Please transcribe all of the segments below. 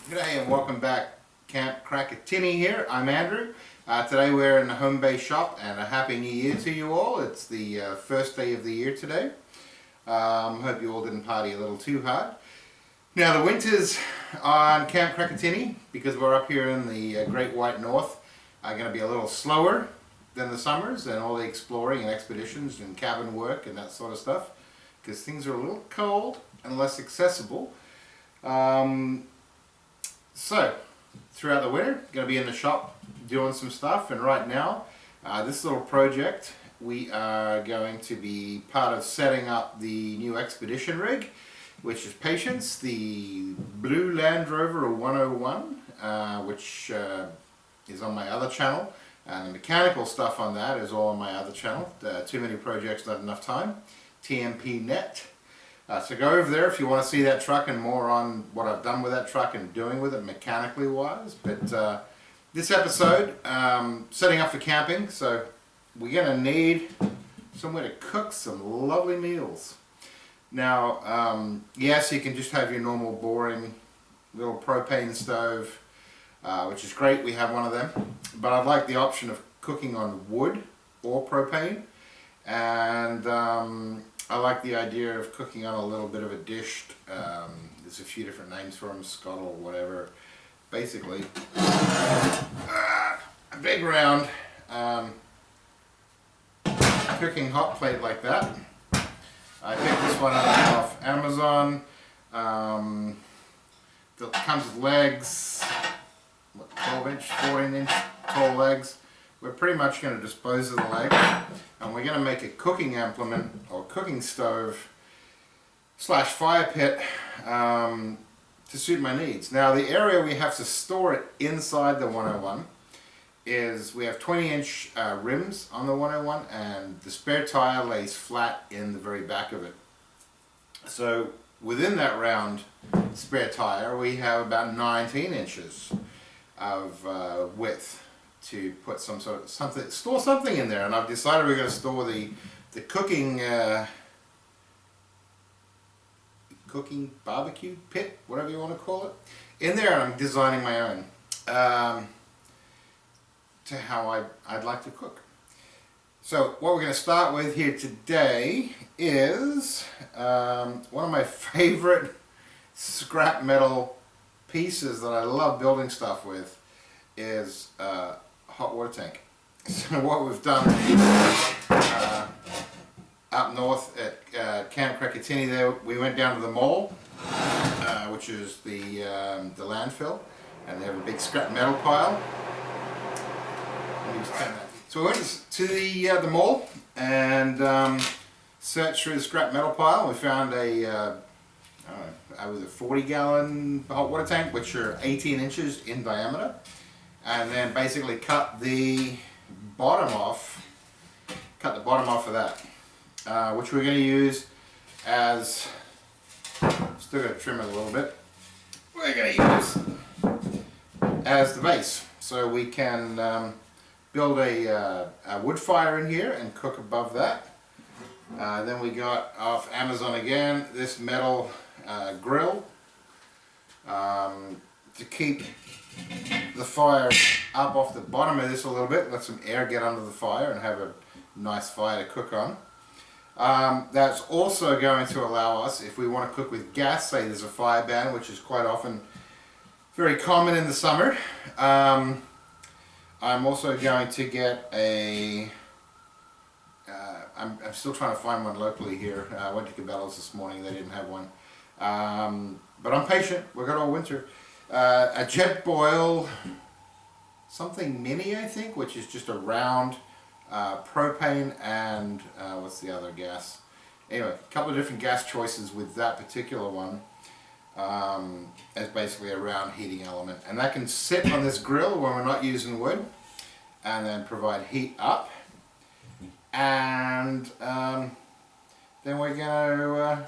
G'day and welcome back. Camp Tinny here. I'm Andrew. Today we're in the home base shop, and a happy new year to you all. It's the first day of the year today. Hope you all didn't party a little too hard. Now the winters on Camp Tinny, because we're up here in the Great White North, are going to be a little slower than the summers and all the exploring and expeditions and cabin work and that sort of stuff, because things are a little cold and less accessible. So, throughout the winter, going to be in the shop doing some stuff, and right now, this little project, we are going to be part of setting up the new expedition rig, which is Patience, the blue Land Rover 101, which is on my other channel, and the mechanical stuff on that is all on my other channel. Too many projects, not enough time. TMPNET. So go over there if you want to see that truck and more on what I've done with that truck and doing with it mechanically wise. But this episode, setting up for camping, so we're going to need somewhere to cook some lovely meals. Now, yes, you can just have your normal boring little propane stove, which is great, we have one of them. But I'd like the option of cooking on wood or propane, and I like the idea of cooking on a little bit of a dish. There's a few different names for them, scuttle or whatever. Basically, a big round cooking hot plate like that. I picked this one up off Amazon. It comes with legs, 12-inch, 14-inch tall legs. We're pretty much going to dispose of the legs, and we're going to make a cooking implement or cooking stove slash fire pit to suit my needs. Now the area we have to store it inside the 101 is, we have 20-inch rims on the 101, and the spare tire lays flat in the very back of it. So within that round spare tire we have about 19 inches of width to put some sort of store something in there, and I've decided we're going to store the cooking barbecue pit, whatever you want to call it, in there, and I'm designing my own to how I'd like to cook. So what we're going to start with here today is one of my favorite scrap metal pieces that I love building stuff with is hot water tank. So what we've done up north at Camp Tinny there, we went down to the mall, which is the landfill, and they have a big scrap metal pile. So we went to the mall and searched through the scrap metal pile. We found a 40-gallon hot water tank, which are 18 inches in diameter, and then basically cut the bottom off of that, which we're going to use as, still got to trim it a little bit, we're going to use as the base, so we can build a wood fire in here and cook above that. Then we got off Amazon again this metal grill to keep the fire up off the bottom of this a little bit, let some air get under the fire and have a nice fire to cook on. That's also going to allow us, if we want to cook with gas, say there's a fire ban, which is quite often very common in the summer. I'm also going to get a I'm still trying to find one locally here. I went to Cabela's this morning, they didn't have one. But I'm patient, we've got all winter. A jet boil something mini, I think, which is just a round propane and what's the other gas? Anyway, a couple of different gas choices with that particular one as basically a round heating element, and that can sit on this grill when we're not using wood and then provide heat up. And then we're going to,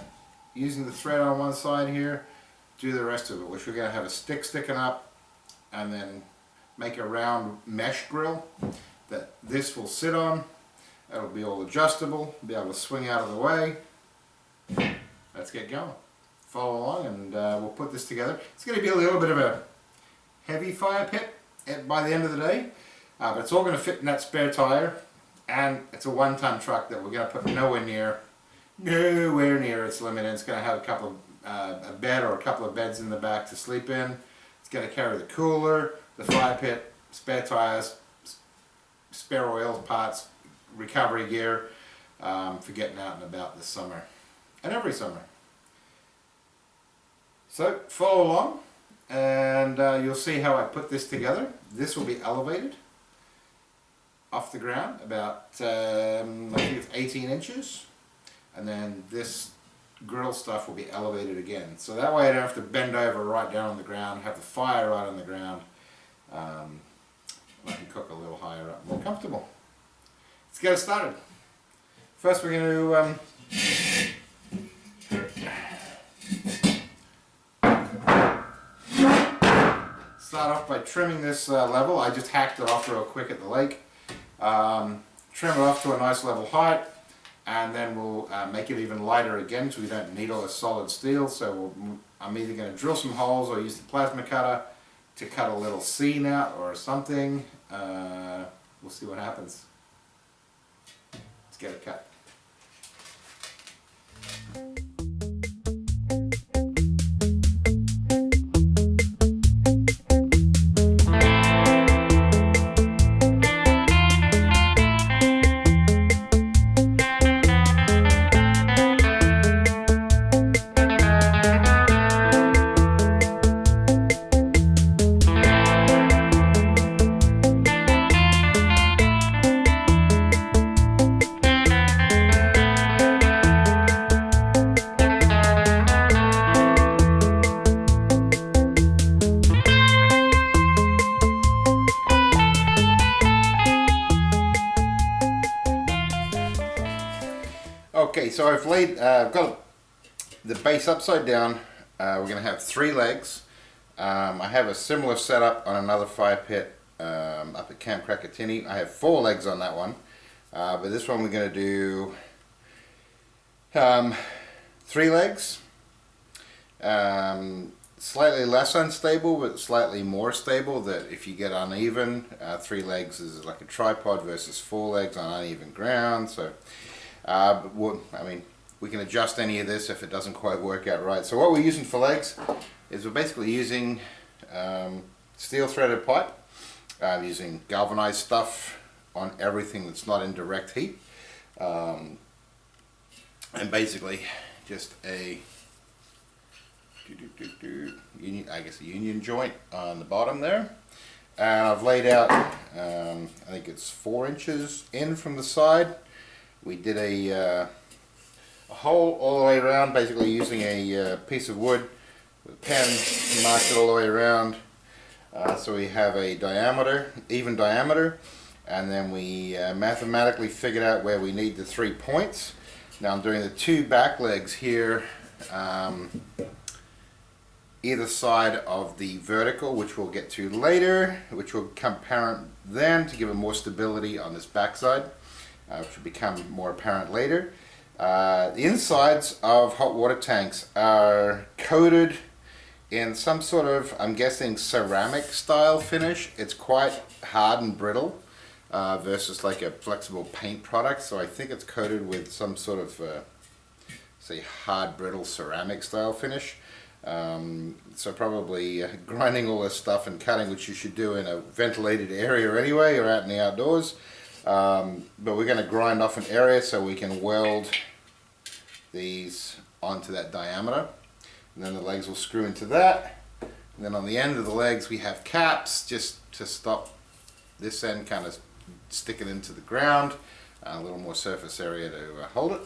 using the thread on one side here, do the rest of it, which we're going to have a stick sticking up and then make a round mesh grill that this will sit on. It'll be all adjustable, be able to swing out of the way. Let's get going. follow along and we'll put this together. It's going to be a little bit of a heavy fire pit by the end of the day, but it's all going to fit in that spare tire, and it's a 1-ton truck that we're going to put nowhere near its limit. It's going to have a couple of a bed or a couple of beds in the back to sleep in. It's going to carry the cooler, the fire pit, spare tires, spare oils, parts, recovery gear for getting out and about this summer and every summer. So follow along and you'll see how I put this together. This will be elevated off the ground about I think it's 18 inches, and then this grill stuff will be elevated again, so that way I don't have to bend over right down on the ground, have the fire right on the ground. I can cook a little higher up, more comfortable. Let's get it started. First we're going to start off by trimming this level. I just hacked it off real quick at the lake. Trim it off to a nice level height, and then we'll make it even lighter again so we don't need all the solid steel. So I'm either going to drill some holes or use the plasma cutter to cut a little seam out or something. We'll see what happens. Let's get it cut. Okay, so I've got the base upside down. We're going to have 3 legs. I have a similar setup on another fire pit up at Camp Cracker Tinny. I have 4 legs on that one, but this one we're going to do 3 legs. Slightly less unstable, but slightly more stable, that if you get uneven, 3 legs is like a tripod versus 4 legs on uneven ground. So I mean, we can adjust any of this if it doesn't quite work out right. So what we're using for legs is we're basically using steel threaded pipe, using galvanized stuff on everything that's not in direct heat, and basically just a union, I guess a union joint on the bottom there. And I've laid out, I think it's 4 inches in from the side. We did a hole all the way around, basically using a piece of wood with a pen, marked it all the way around. So we have a diameter, even diameter, and then we mathematically figured out where we need the 3 points. Now I'm doing the 2 back legs here, either side of the vertical, which we'll get to later, which will become apparent then to give it more stability on this back side. Which will become more apparent later. The insides of hot water tanks are coated in some sort of, I'm guessing, ceramic style finish. It's quite hard and brittle versus like a flexible paint product. So I think it's coated with some sort of, say, hard brittle ceramic style finish. So probably grinding all this stuff and cutting, which you should do in a ventilated area anyway, or out in the outdoors. But we're going to grind off an area so we can weld these onto that diameter, and then the legs will screw into that, and then on the end of the legs we have caps just to stop this end kind of sticking into the ground, a little more surface area to hold it,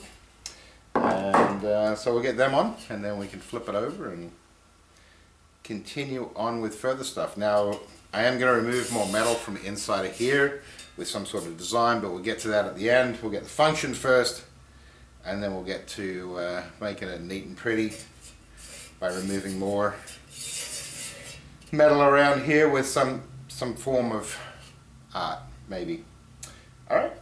and so we'll get them on, and then we can flip it over and continue on with further stuff. Now I am going to remove more metal from the inside of here with some sort of design, but we'll get to that at the end. We'll get the function first, and then we'll get to making it neat and pretty by removing more metal around here with some form of art, maybe. All right.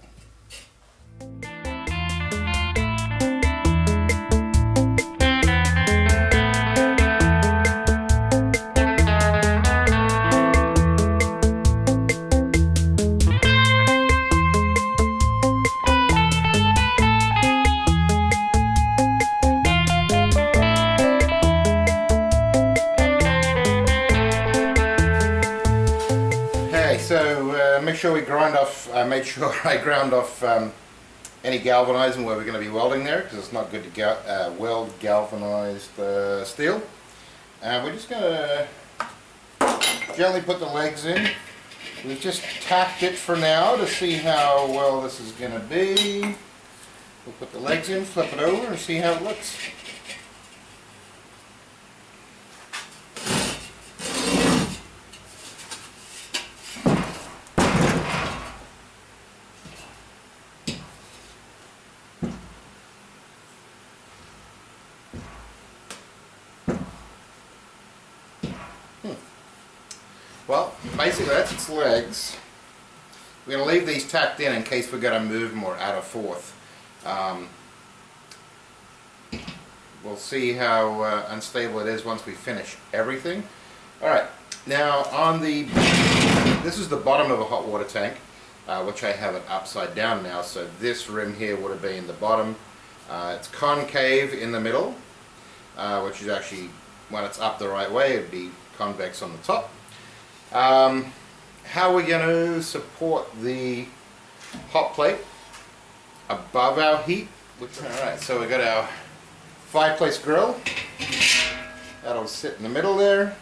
off, I made sure I ground off any galvanizing where we're going to be welding there, because it's not good to weld galvanized steel. And we're just going to gently put the legs in. We've just tacked it for now to see how well this is going to be. We'll put the legs in, flip it over, and see how it looks. Well, basically that's its legs. We're going to leave these tacked in case we're going to move them or add a fourth. We'll see how unstable it is once we finish everything. Alright, now on this is the bottom of a hot water tank, which I have it upside down now, so this rim here would have been the bottom. It's concave in the middle, which is actually, when it's up the right way, it would be convex on the top. How we're going to support the hot plate above our heat. Alright, so we've got our fireplace grill. That'll sit in the middle there.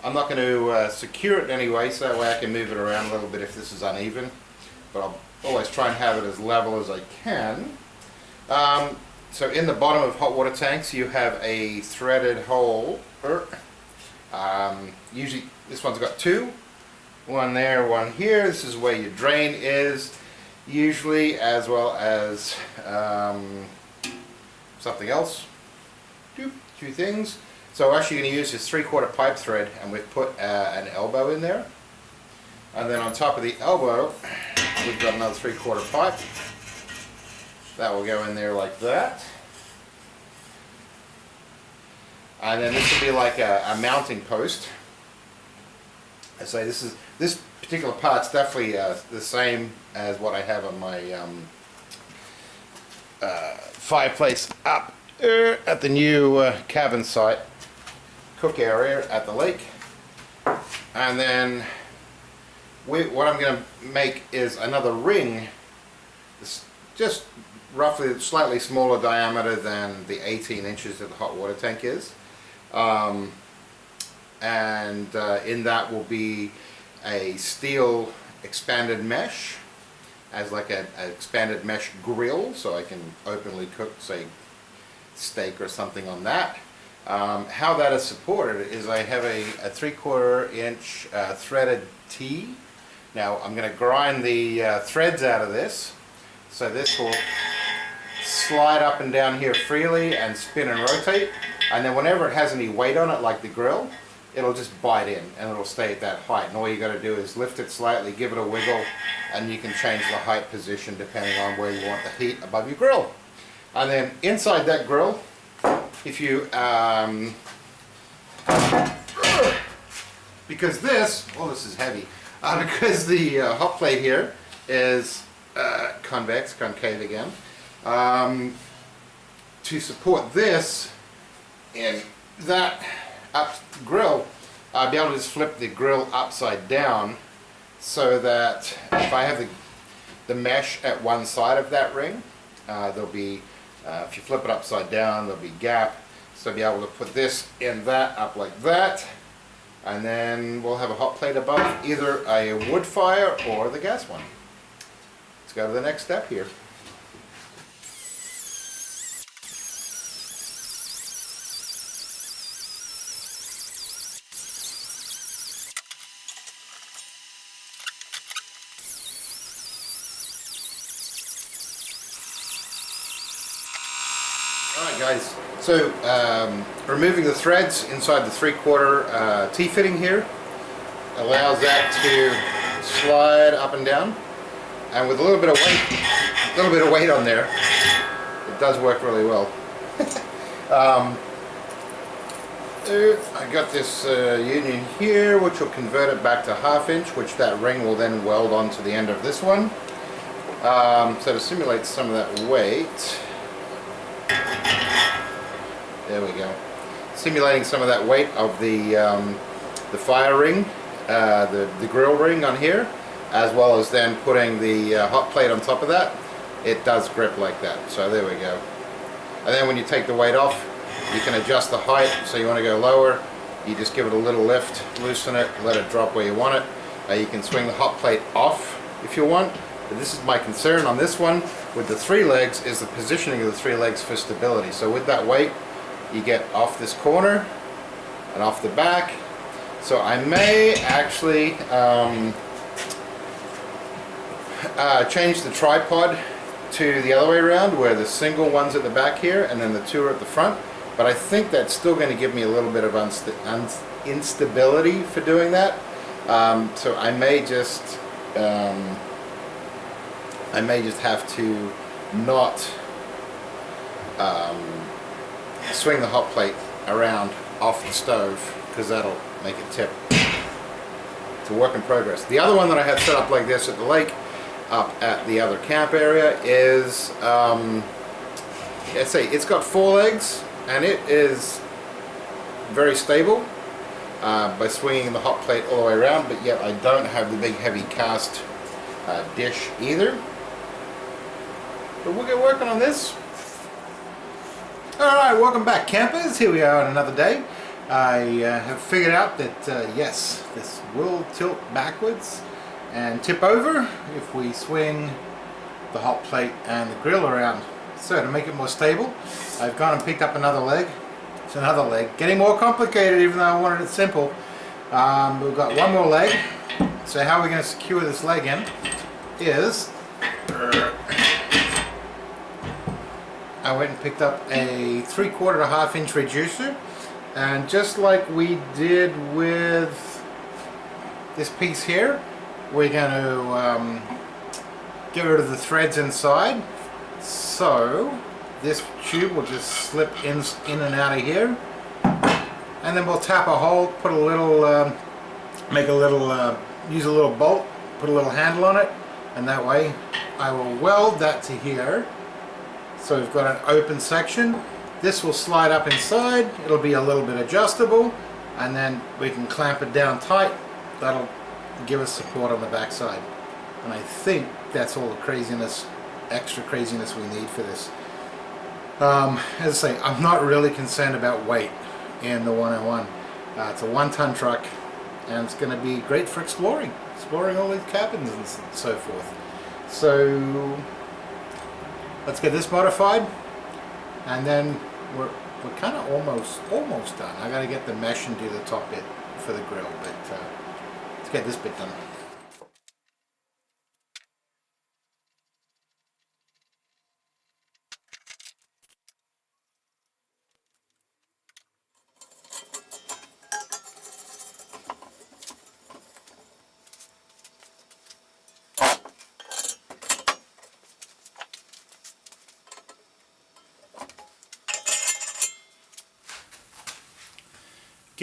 I'm not going to secure it anyway, so that way I can move it around a little bit if this is uneven. But I'll always try and have it as level as I can. So in the bottom of hot water tanks you have a threaded hole. Usually this one's got two. One there, one here. This is where your drain is usually, as well as something else. Two things. So we're actually going to use this 3/4 pipe thread, and we've put an elbow in there. And then on top of the elbow we've got another 3/4 pipe. That will go in there like that. And then this will be like a mounting post. I say this particular part's definitely the same as what I have on my fireplace up at the new cabin site, cook area at the lake. And then what I'm going to make is another ring, just roughly slightly smaller diameter than the 18 inches that the hot water tank is. In that will be a steel expanded mesh as like an expanded mesh grill, so I can openly cook, say, steak or something on that. How that is supported is I have a 3/4 inch threaded T. Now I'm going to grind the threads out of this, so this will slide up and down here freely and spin and rotate, and then whenever it has any weight on it, like the grill, it'll just bite in and it'll stay at that height. And all you got to do is lift it slightly, give it a wiggle, and you can change the height position depending on where you want the heat above your grill. And then inside that grill, if you because this is heavy, because the hot plate here is concave again, to support this in that up grill, I'll be able to just flip the grill upside down, so that if I have the mesh at one side of that ring, there'll be, if you flip it upside down, there'll be gap, so I'll be able to put this in that, up like that, and then we'll have a hot plate above, either a wood fire or the gas one. Let's go to the next step here. Alright guys, so removing the threads inside the 3/4 T-fitting here allows that to slide up and down, and with a little bit of weight on there, it does work really well. I got this union here, which will convert it back to 1/2 inch, which that ring will then weld onto the end of this one. So to simulate some of that weight, there we go. Simulating some of that weight of the fire ring, the grill ring on here. as well as then putting the hot plate on top of that, it does grip like that. So there we go. And then when you take the weight off, you can adjust the height. So you want to go lower, you just give it a little lift, loosen it, let it drop where you want it. You can swing the hot plate off if you want. But this is my concern on this one with the 3 legs, is the positioning of the 3 legs for stability. So with that weight, you get off this corner and off the back. So I may actually change the tripod to the other way around, where the single one's at the back here and then the 2 are at the front. But I think that's still going to give me a little bit of instability for doing that. So I may just have to not swing the hot plate around off the stove, because that'll make it tip. It's a work in progress. The other one that I had set up like this at the lake, up at the other camp area, is it's got 4 legs, and it is very stable by swinging the hot plate all the way around, but yet I don't have the big heavy cast dish either. But we'll get working on this. Alright, welcome back campers. Here we are on another day. I have figured out that yes, this will tilt backwards and tip over if we swing the hot plate and the grill around. So to make it more stable, I've gone and picked up another leg. It's another leg. Getting more complicated even though I wanted it simple. We've got one more leg. So how we're going to secure this leg in is I went and picked up a 3/4 to 1/2 inch reducer, and just like we did with this piece here, we're going to get rid of the threads inside. So this tube will just slip in and out of here, and then we'll tap a hole, put a little, use a little bolt, put a little handle on it, and that way I will weld that to here. So we've got an open section. This will slide up inside. It'll be a little bit adjustable, and then we can clamp it down tight. That'll give us support on the back side. And I think that's all the craziness, extra craziness we need for this. As I say, I'm not really concerned about weight in the 101. It's a 1-ton truck, and it's going to be great for exploring all these cabins and so forth. So let's get this modified, and then we're kind of almost done. I got to get the mesh and do the top bit for the grill, but let's get this bit done.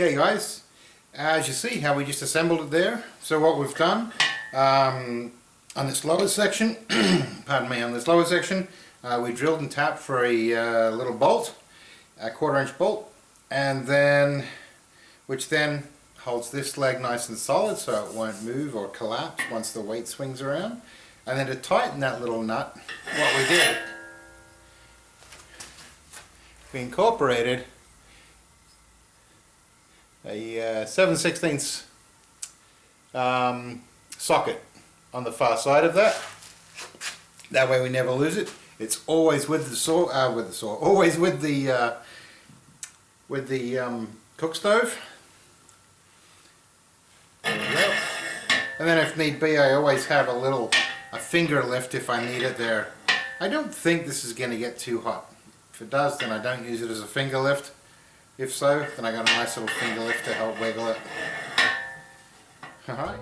Okay guys, as you see how we just assembled it there. So what we've done on this lower section, pardon me, on this lower section, we drilled and tapped for a little bolt, a 1/4 inch bolt, and then which then holds this leg nice and solid so it won't move or collapse once the weight swings around. And then to tighten that little nut, what we did, we incorporated a 7/16 socket on the far side of that. That way we never lose it. It's always with the saw, always with the cook stove. There we go. And then if need be, I always have a finger lift if I need it there. I don't think this is going to get too hot. If it does, then I don't use it as a finger lift. If so, then I got a nice little finger lift to help wiggle it. Alright.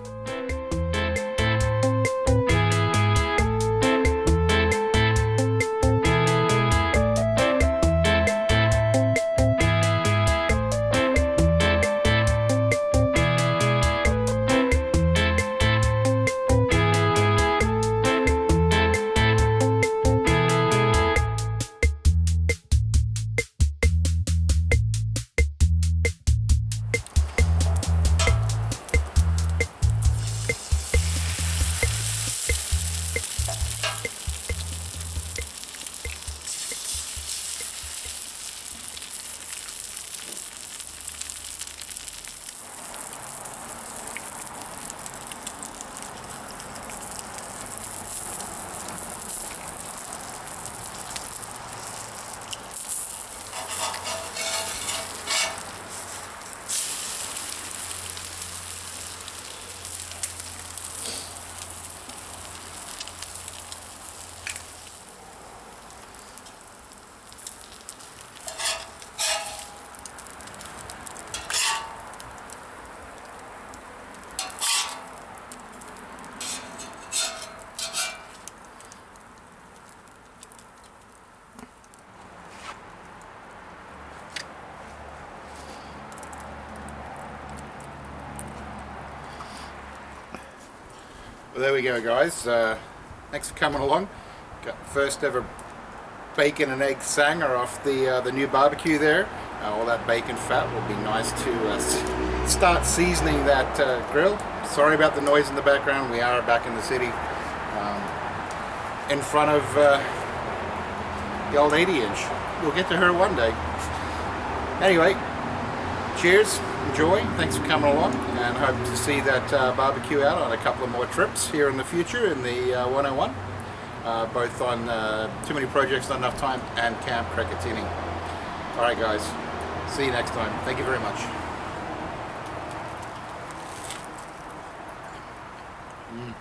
Well, there we go, guys. Thanks for coming along. Got the first ever bacon and egg sanger off the new barbecue there. All that bacon fat will be nice to start seasoning that grill. Sorry about the noise in the background. We are back in the city, in front of the old 80-inch. We'll get to her one day. Anyway, cheers, enjoy, thanks for coming along, and hope to see that barbecue out on a couple of more trips here in the future in the 101, both on Too Many Projects, Not Enough Time, and Camp Tinny. Alright guys, see you next time. Thank you very much. Mm.